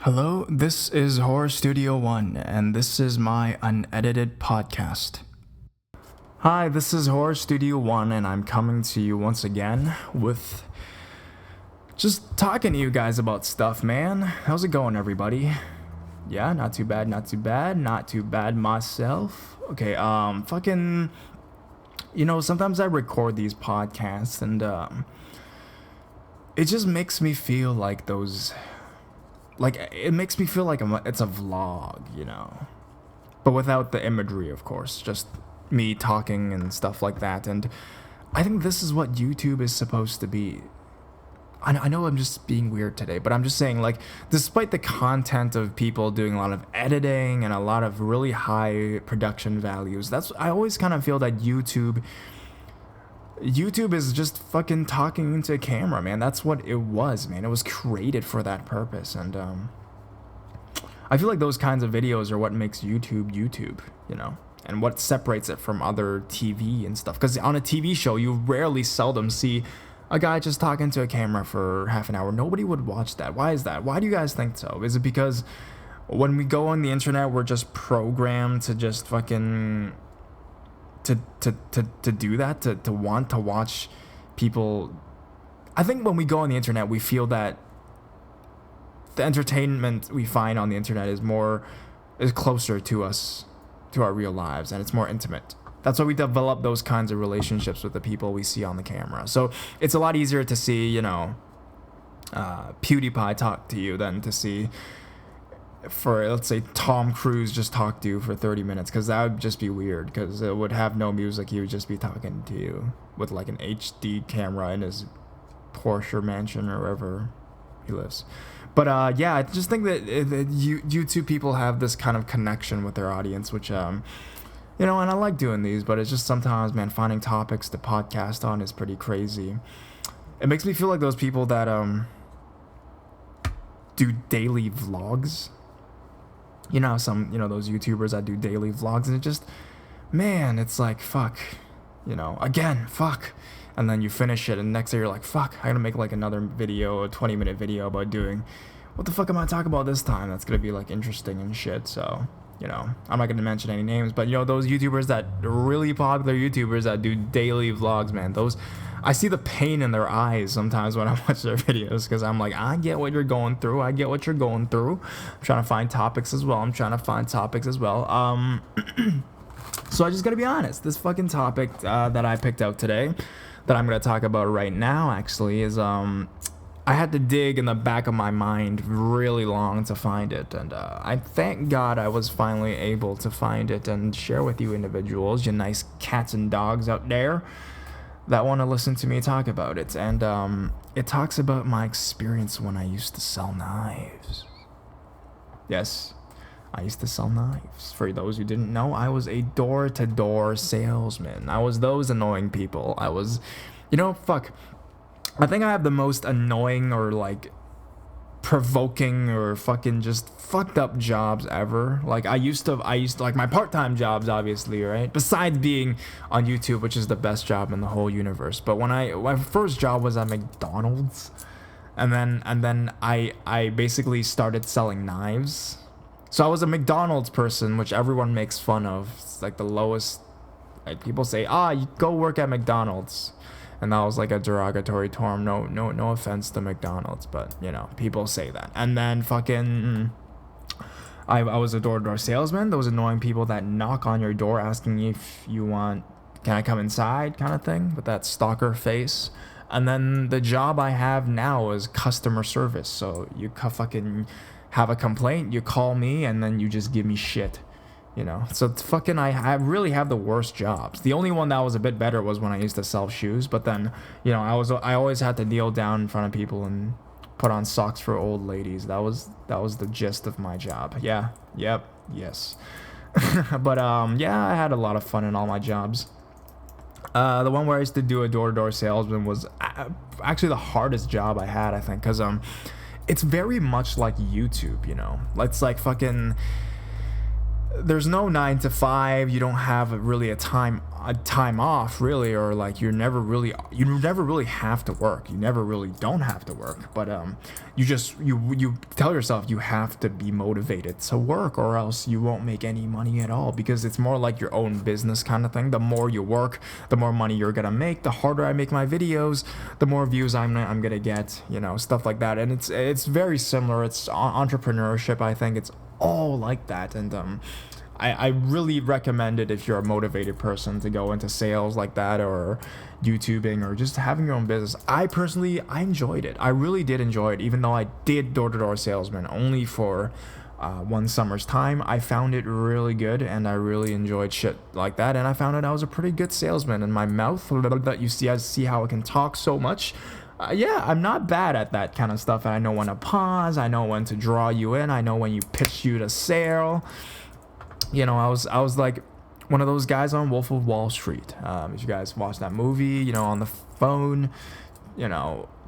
Hello, this is Horror Studio 1, and this is my unedited podcast. Hi, this is Horror Studio 1, and I'm coming to you once again with just talking to you guys about stuff, man. How's it going, everybody? Yeah, not too bad myself. Okay, sometimes I record these podcasts, and, it just makes me feel like it makes me feel like it's a vlog, but without the imagery, of course, just me talking and stuff like that. And I think this is what YouTube is supposed to be. I know I'm just being weird today, but I'm just saying, despite the content of people doing a lot of editing and a lot of really high production values, I always kind of feel that YouTube is just fucking talking into a camera, man. That's what it was, man. It was created for that purpose, and I feel like those kinds of videos are what makes YouTube, and what separates it from other TV and stuff. Because on a TV show, you seldom see a guy just talking to a camera for half an hour. Nobody would watch that. Why is that? Why do you guys think so? Is it because when we go on the internet, we're just programmed to just fucking to do that, to want to watch people? I think when we go on the internet, we feel that the entertainment we find on the internet is closer to us, to our real lives, and it's more intimate. That's why we develop those kinds of relationships with the people we see on the camera. So it's a lot easier to see, PewDiePie talk to you than to see, let's say, Tom Cruise just talk to you for 30 minutes, because that would just be weird, because it would have no music. He would just be talking to you with like an HD camera in his Porsche mansion or wherever he lives. But yeah, I just think that YouTube people have this kind of connection with their audience, which and I like doing these, but it's just sometimes, man, finding topics to podcast on is pretty crazy. It makes me feel like those people that do daily vlogs. Those YouTubers that do daily vlogs, and it just, man, it's like, fuck, again, fuck. And then you finish it, and next day you're like, fuck, I gotta make like another video, a 20-minute video about doing, what the fuck am I talking about this time? That's gonna be like interesting and shit. So, I'm not gonna mention any names, but those YouTubers really popular YouTubers that do daily vlogs, man, I see the pain in their eyes sometimes when I watch their videos, because I'm like, I get what you're going through. I'm trying to find topics as well. So I just gotta be honest. This fucking topic that I picked out today, that I'm gonna talk about right now, actually, is I had to dig in the back of my mind really long to find it, and I thank God I was finally able to find it and share with you individuals, you nice cats and dogs out there that want to listen to me talk about it. And it talks about my experience when I used to sell knives. Yes, I used to sell knives. For those who didn't know, I was a door-to-door salesman. I was those annoying people. I was, fuck. I think I have the most annoying or provoking or fucking just fucked up jobs ever. I used to my part-time jobs, obviously, right? Besides being on YouTube, which is the best job in the whole universe. But my first job was at McDonald's, and then I basically started selling knives. So I was a McDonald's person, which everyone makes fun of. It's like the lowest. People say, you go work at McDonald's. And that was like a derogatory term. No offense to McDonald's, but people say that. And then fucking, I was a door-to-door salesman. Those annoying people that knock on your door asking if you want, can I come inside, kind of thing, with that stalker face. And then the job I have now is customer service. So you fucking have a complaint, you call me, and then you just give me shit. So it's fucking, I really have the worst jobs. The only one that was a bit better was when I used to sell shoes, but then, I always had to kneel down in front of people and put on socks for old ladies. That was the gist of my job. Yeah, yep, yes. But, yeah, I had a lot of fun in all my jobs. The one where I used to do a door-to-door salesman was actually the hardest job I had, I think, because, it's very much like YouTube, It's like fucking, there's no 9 to 5. You don't have really a time time off really, or like you never really have to work. You never really don't have to work, but you tell yourself you have to be motivated to work, or else you won't make any money at all, because it's more like your own business kind of thing. The more you work, the more money you're gonna make. The harder I make my videos, the more views I'm gonna get, stuff like that. And it's very similar. It's entrepreneurship. I think it's all like that. And I really recommend it if you're a motivated person to go into sales like that, or YouTubing, or just having your own business. I enjoyed it. I really did enjoy it, even though I did door-to-door salesman only for one summer's time. I found it really good, and I really enjoyed shit like that, and I found out I was a pretty good salesman. In my mouth, I see how I can talk so much. Yeah, I'm not bad at that kind of stuff, and I know when to pause, I know when to draw you in, I know when you pitch you to sale. I was like one of those guys on Wolf of Wall Street. If you guys watch that movie, on the phone,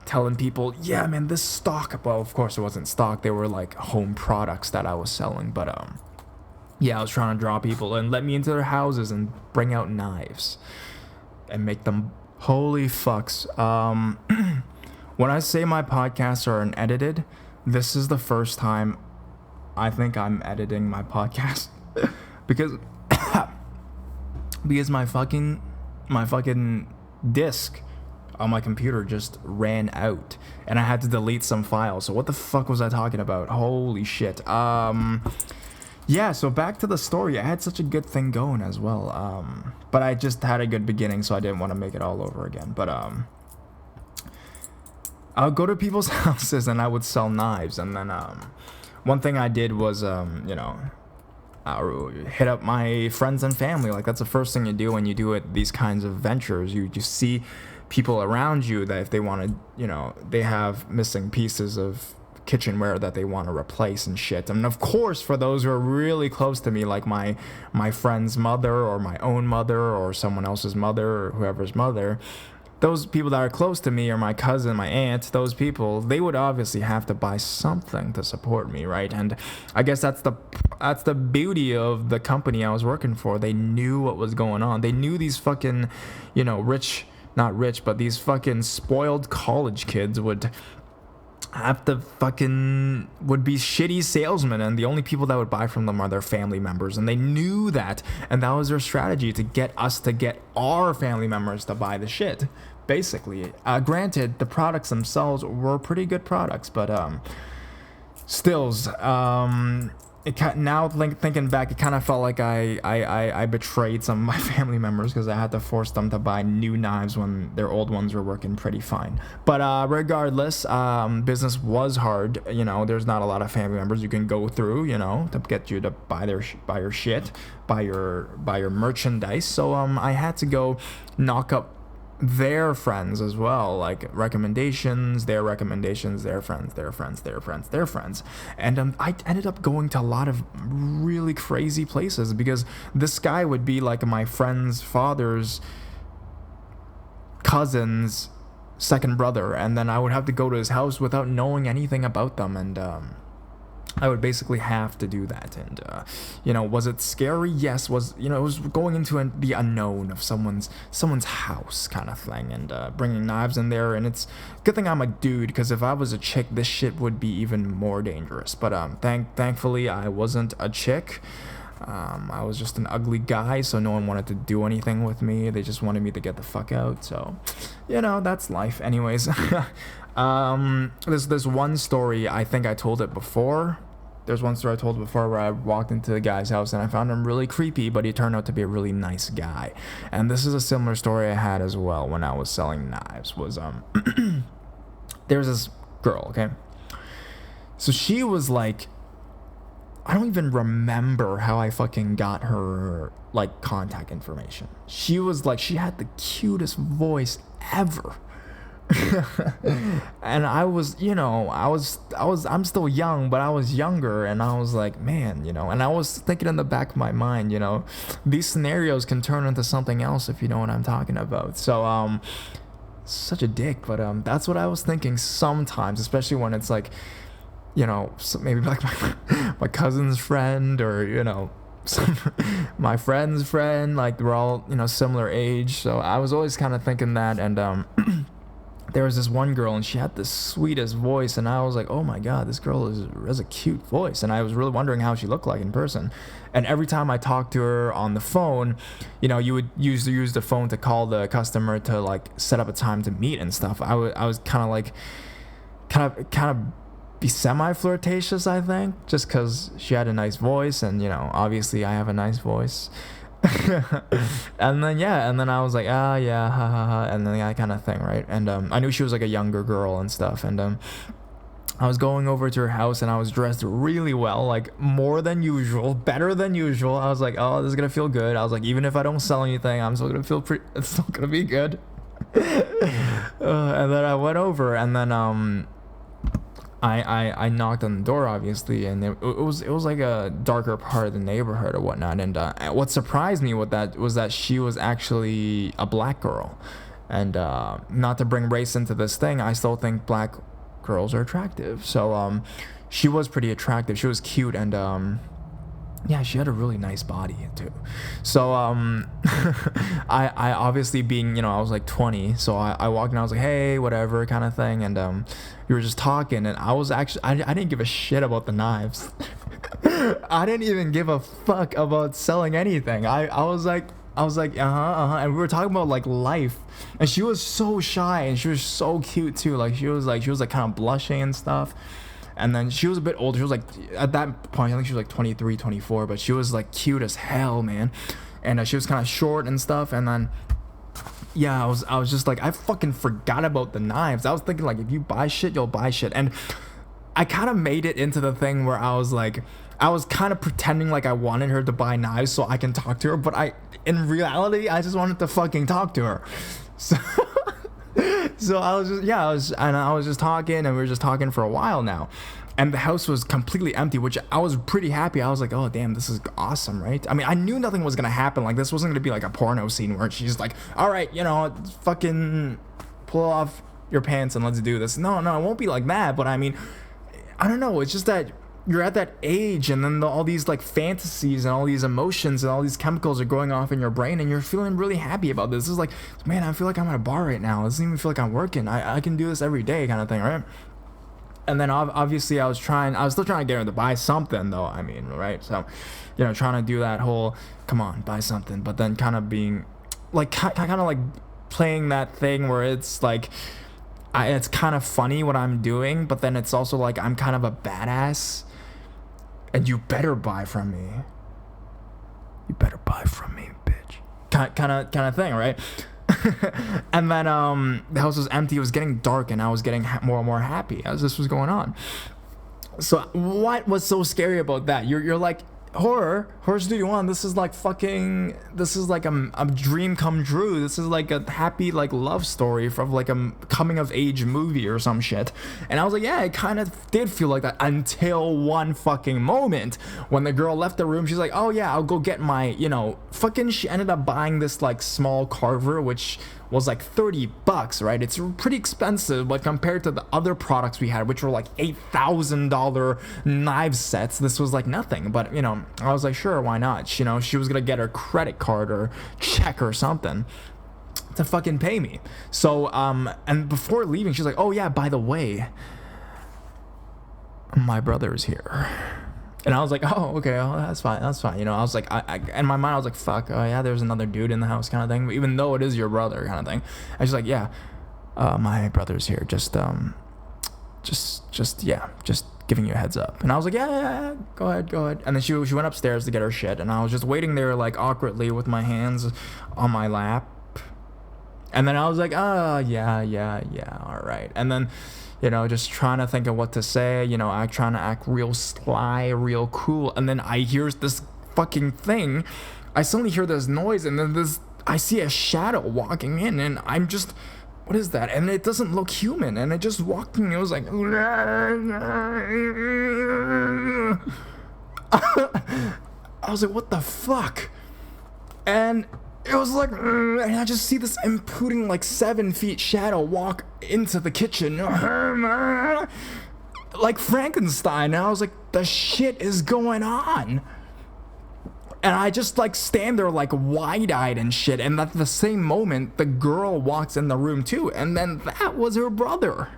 telling people, yeah, man, this stock. Well, of course it wasn't stock. They were like home products that I was selling. But yeah, I was trying to draw people and let me into their houses and bring out knives and make them holy fucks. When I say my podcasts are unedited, this is the first time I think I'm editing my podcast. because my fucking disk on my computer just ran out, and I had to delete some files. So what the fuck was I talking about? Holy shit. Yeah, so back to the story. I had such a good thing going as well. But I just had a good beginning, so I didn't want to make it all over again. But I would go to people's houses and I would sell knives, and then one thing I did was hit up my friends and family. Like, that's the first thing you do when you do these kinds of ventures. You just see people around you that if they want to, they have missing pieces of kitchenware that they want to replace and shit. And of course, for those who are really close to me, like my friend's mother, or my own mother, or someone else's mother, or whoever's mother, those people that are close to me, or my cousin, my aunt, those people, they would obviously have to buy something to support me, right? And I guess that's the beauty of the company I was working for. They knew what was going on. They knew these fucking, not rich, but these fucking spoiled college kids would be shitty salesmen, and the only people that would buy from them are their family members, and they knew that, and that was their strategy, to get our family members to buy the shit, basically. Granted, the products themselves were pretty good products, but stills, thinking back, it kind of felt like I betrayed some of my family members, because I had to force them to buy new knives when their old ones were working pretty fine. But regardless, business was hard. There's not a lot of family members you can go through, to get you to buy your shit, buy your merchandise. So I had to go knock up their friends as well, like recommendations, their friends, and I ended up going to a lot of really crazy places, because this guy would be like my friend's father's cousin's second brother, and then I would have to go to his house without knowing anything about them, and I would basically have to do that. And was it scary? Yes. It was going into the unknown of someone's house kind of thing, and bringing knives in there. And it's a good thing I'm a dude, because if I was a chick, this shit would be even more dangerous. But thankfully I wasn't a chick. I was just an ugly guy, so no one wanted to do anything with me. They just wanted me to get the fuck out. So that's life. Anyways. There's one story, I think I told it before. There's one story I told before where I walked into the guy's house and I found him really creepy, but he turned out to be a really nice guy. And this is a similar story I had as well when I was selling knives. There's this girl, okay? So she was like, I don't even remember how I fucking got her like contact information. She was like, she had the cutest voice ever. And I'm still young, but I was younger, and I was like, man, and I was thinking in the back of my mind, these scenarios can turn into something else, if you know what I'm talking about. So such a dick, but that's what I was thinking sometimes, especially when it's like, maybe like my cousin's friend, or my friend's friend, like we're all, you know, similar age. So I was always kind of thinking that. And there was this one girl and she had the sweetest voice, and I was like, oh my god, this girl has a cute voice. And I was really wondering how she looked like in person. And every time I talked to her on the phone, you know, you would use the phone to call the customer to like set up a time to meet and stuff. I was kind of be semi-flirtatious, I think, just because she had a nice voice, and you know, obviously I have a nice voice. and then I was like, yeah, ha ha ha, and then that kind of thing, right? And I knew she was like a younger girl and stuff, and I was going over to her house, and I was dressed really well, like more than usual, better than usual. I was like, oh, this is gonna feel good. I was like, even if I don't sell anything, I'm still gonna feel it's still gonna be good. And then I went over, and then I knocked on the door, obviously, and it was like a darker part of the neighborhood or whatnot. And what surprised me with that was that she was actually a black girl. And not to bring race into this thing, I still think black girls are attractive. So she was pretty attractive. She was cute, and yeah, she had a really nice body too. So I obviously, being, you know, I was like 20, so I walked in, I was like, hey, whatever kind of thing, and we were just talking, and I was actually, I didn't give a shit about the knives. I didn't even give a fuck about selling anything. I was like, and we were talking about like life, and she was so shy, and she was so cute too. Like she was like kind of blushing and stuff. And then she was a bit older. She was like, at that point, I think she was like 23, 24, but she was like cute as hell, man. And she was kind of short and stuff. And then, yeah, I was just like, I fucking forgot about the knives. I was thinking, like, if you buy shit, you'll buy shit. And I kind of made it into the thing where I was like, I was kind of pretending like I wanted her to buy knives so I can talk to her. But in reality, I just wanted to fucking talk to her. So I was just talking, and we were just talking for a while now, and the house was completely empty, which I was pretty happy. I was like, oh damn, this is awesome, right? I mean, I knew nothing was gonna happen. Like, this wasn't gonna be like a porno scene where she's like, all right, you know, fucking pull off your pants and let's do this. No, it won't be like that. But I mean, I don't know. It's just that you're at that age, and then all these like fantasies and all these emotions and all these chemicals are going off in your brain, and you're feeling really happy about this. This is like, man, I feel like I'm at a bar right now. It doesn't even feel like I'm working. I can do this every day kind of thing, right? And then obviously I was still trying to get her to buy something though, I mean, right? So, you know, trying to do that whole, come on, buy something, but then kind of being like, kind of like playing that thing where it's like, it's kind of funny what I'm doing, but then it's also like, I'm kind of a badass, and you better buy from me. You better buy from me, bitch. Kind of thing, right? And then the house was empty. It was getting dark, and I was getting more and more happy as this was going on. So what was so scary about that? You're like, horror Studio One, this is like a dream come true. This is like a happy like love story from like a coming of age movie or some shit. And I was like, yeah, it kind of did feel like that until one fucking moment when the girl left the room. She's like, oh yeah, I'll go get my, you know, fucking, she ended up buying this like small carver, which was like $30, right? It's pretty expensive, but compared to the other products we had, which were like $8,000 knife sets, this was like nothing. But you know, I was like, sure, why not? You know, she was gonna get her credit card or check or something to fucking pay me. So and before leaving, she's like, oh yeah, by the way, my brother's here. And I was like, oh, okay, oh, that's fine. You know, I was like, I in my mind, I was like, fuck, oh yeah, there's another dude in the house kind of thing, even though it is your brother kind of thing. And she's like, yeah, my brother's here, just giving you a heads up. And I was like, yeah, go ahead. And then she went upstairs to get her shit, and I was just waiting there, like, awkwardly with my hands on my lap. And then I was like, oh, yeah, all right. And then, you know, just trying to think of what to say, you know, trying to act real sly, real cool. And then I hear this fucking thing. I suddenly hear this noise, and then I see a shadow walking in, and I'm just, what is that? And it doesn't look human, and it just walked in, it was like, I was like, what the fuck? And it was like, and I just see this impuding like 7 feet shadow walk into the kitchen like Frankenstein. And I was like, the shit is going on. And I just like stand there like wide-eyed and shit. And at the same moment, the girl walks in the room too. And then that was her brother.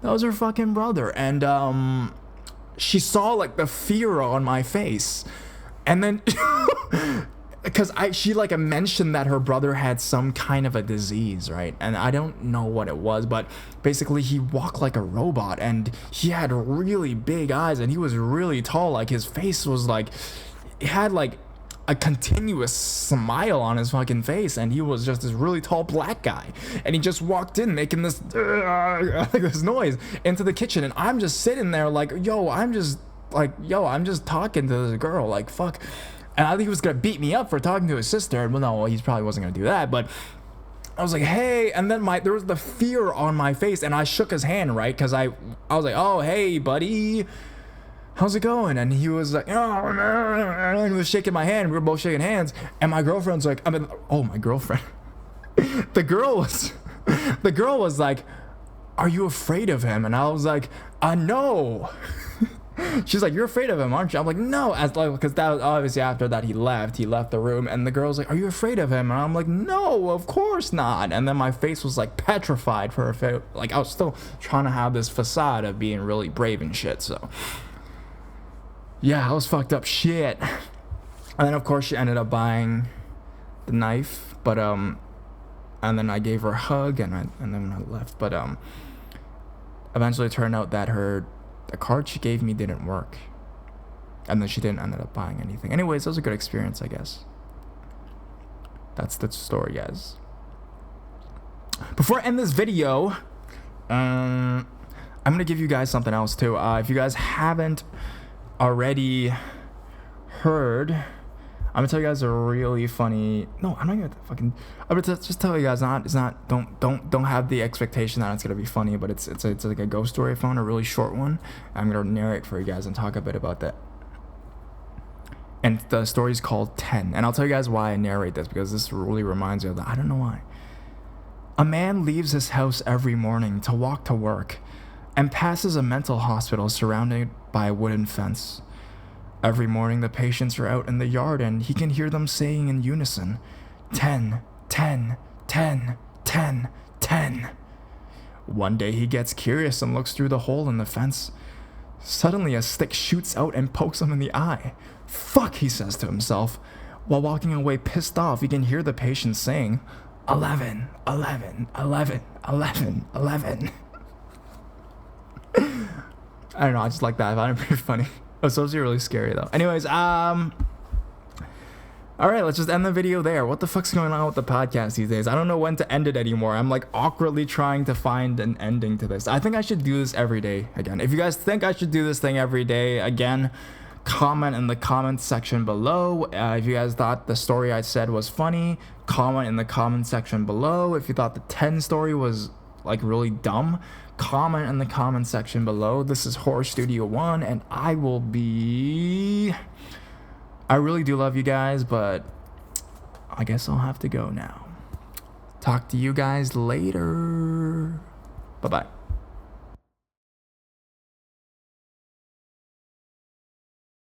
That was her fucking brother. And she saw like the fear on my face. And then because she like mentioned that her brother had some kind of a disease, right? And I don't know what it was, but basically he walked like a robot and he had really big eyes and he was really tall. Like his face was like, it had like a continuous smile on his fucking face, and he was just this really tall black guy, and he just walked in making this like this noise into the kitchen, and I'm just sitting there like, I'm just talking to this girl, like, fuck. And I think he was gonna beat me up for talking to his sister. Well, no, he probably wasn't gonna do that, but I was like, hey, and then there was the fear on my face, and I shook his hand, right? Because I was like, oh, hey, buddy, how's it going? And he was like, oh, man. And he was shaking my hand. We were both shaking hands. And my girlfriend's like, my girlfriend. The girl was like, are you afraid of him? And I was like, no. She's like, you're afraid of him, aren't you? I'm like, no. Because that was obviously after that he left the room. And the girl's like, are you afraid of him? And I'm like, no, of course not. And then my face was like petrified like I was still trying to have this facade of being really brave and shit. So yeah, I was fucked up shit. And then of course she ended up buying the knife, but and then I gave her a hug and then I left. But eventually it turned out that the card she gave me didn't work. And then she didn't end up buying anything. Anyways, it was a good experience, I guess. That's the story, guys. Before I end this video, I'm gonna give you guys something else too. If you guys haven't already heard, I'm gonna tell you guys a really funny. No, I'm not gonna fucking. I'm gonna just tell you guys. Don't have the expectation that it's gonna be funny, but it's like a ghost story I found, a really short one. I'm gonna narrate for you guys and talk a bit about that. And the story's called 10, and I'll tell you guys why I narrate this, because this really reminds me of that. I don't know why. A man leaves his house every morning to walk to work, and passes a mental hospital surrounded by a wooden fence. Every morning the patients are out in the yard and he can hear them saying in unison, 10, 10, 10, 10, 10. One day he gets curious and looks through the hole in the fence. Suddenly a stick shoots out and pokes him in the eye. Fuck, he says to himself. While walking away pissed off, he can hear the patients saying, 11, 11, 11, 11, 11. I don't know, I just like that. I found it pretty funny. It was supposed to be really scary though. Anyways, alright, let's just end the video there. What the fuck's going on with the podcast these days? I don't know when to end it anymore. I'm like awkwardly trying to find an ending to this. I think I should do this every day again. If you guys think I should do this thing every day again, comment in the comment section below. If you guys thought the story I said was funny, comment in the comment section below. If you thought the 10 story was like really dumb, comment in the comment section below. This is Horror Studio 1, and I really do love you guys, but I guess I'll have to go now. Talk to you guys later. Bye-bye.